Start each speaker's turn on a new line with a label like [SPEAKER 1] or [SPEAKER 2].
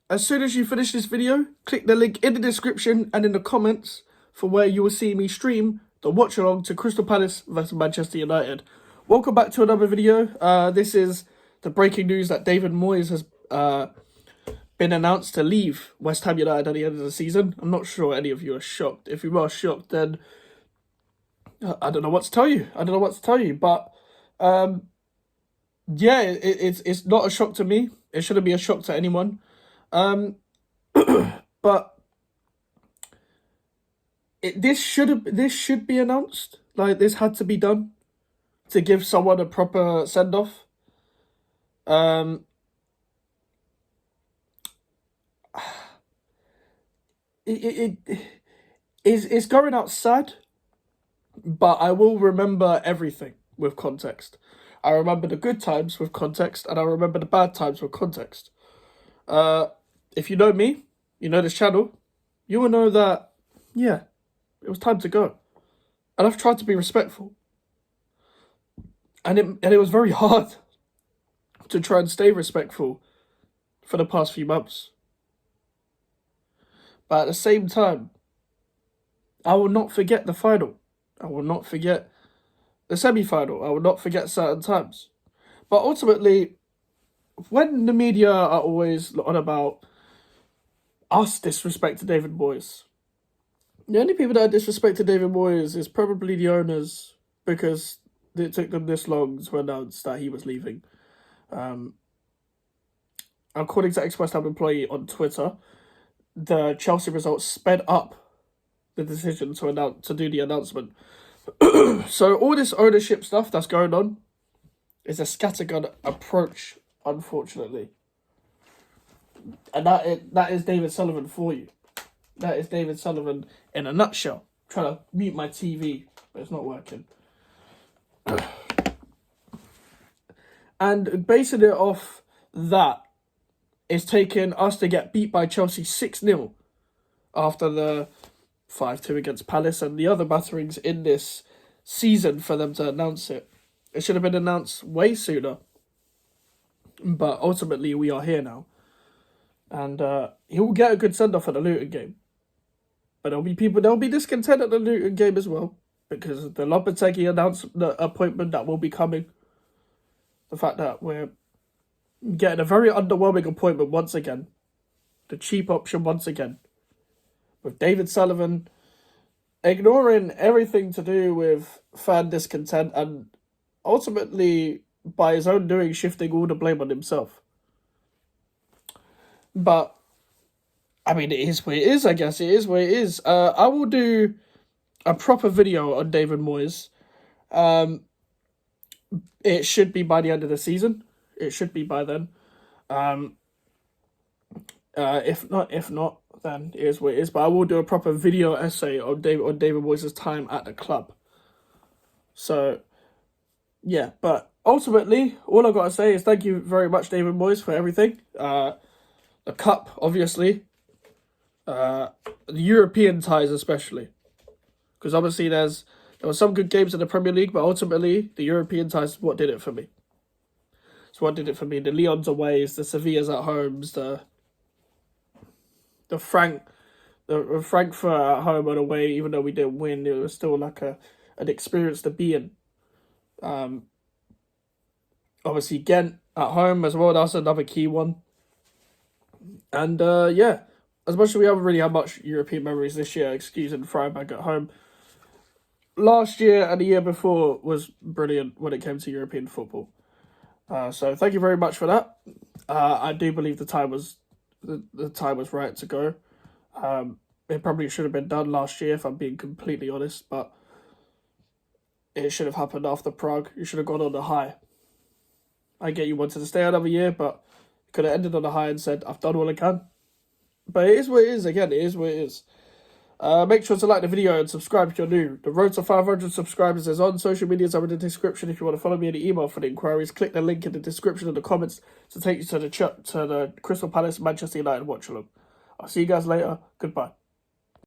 [SPEAKER 1] as soon as you finish this video, click the link in the description and in the comments for where you will see me stream the watch along to Crystal Palace versus Manchester United. Welcome back to another video. This is the breaking news that David Moyes has been announced to leave West Ham United at the end of the season. I'm not sure any of you are shocked. If you are shocked, then I don't know what to tell you. But yeah, it's not a shock to me. It shouldn't be a shock to anyone. But this should be announced. Like, this had to be done to give someone a proper send off. It's going out sad, but I will remember everything with context. I remember the good times with context, and I remember the bad times with context. If you know me, you know this channel, you will know that, yeah, it was time to go. And I've tried to be respectful. And it was very hard to try and stay respectful for the past few months. But at the same time, I will not forget the final. I will not forget the semi-final. I will not forget certain times. But ultimately, when the media are always on about us disrespecting David Moyes, the only people that disrespected David Moyes is probably the owners, because it took them this long to announce that he was leaving. According to ex-West Ham employee on Twitter, the Chelsea results sped up the decision to do the announcement. So all this ownership stuff that's going on is a scattergun approach, unfortunately. And that is David Sullivan for you. That is David Sullivan in a nutshell. I'm trying to mute my TV, but it's not working. And basing it off that, it's taken us to get beat by Chelsea 6-0 after the 5-2 against Palace and the other batterings in this season for them to announce it. It should have been announced way sooner. But ultimately, we are here now. And he will get a good send-off at the Luton game. But there'll be discontent at the Luton game as well, because of the Lopetegui appointment that will be coming. The fact that we're getting a very underwhelming appointment once again. The cheap option once again. With David Sullivan ignoring everything to do with fan discontent and ultimately, by his own doing, shifting all the blame on himself. But, I mean, it is what it is, I guess. It is what it is. I will do a proper video on David Moyes. It should be by the end of the season. It should be by then. If not, then it is what it is. But I will do a proper video essay on David Moyes' time at the club. So, yeah. But ultimately, all I've got to say is thank you very much, David Moyes, for everything. The cup, obviously. The European ties, especially. Because obviously there were some good games in the Premier League, but ultimately the European ties is what did it for me. It's what did it for me. The Lyon's aways, the Sevillas at homes, the Frankfurt at home and away, even though we didn't win, it was still like an experience to be in. Obviously Ghent at home as well, that's another key one. And yeah, as much as we haven't really had much European memories this year, excusing Freiburg at home, last year and the year before was brilliant when it came to European football. So thank you very much for that. I do believe the time was right to go. It probably should have been done last year, if I'm being completely honest, but it should have happened after Prague. You should have gone on the high. I get you wanted to stay another year, but you could have ended on the high and said, I've done all I can. But it is what it is. Again, it is what it is. Make sure to like the video and subscribe if you're new. The road to 500 subscribers is on. Social medias are in the description. If you want to follow me in the email for the inquiries, click the link in the description and the comments to take you to the Crystal Palace Manchester United watch along. I'll see you guys later. Goodbye.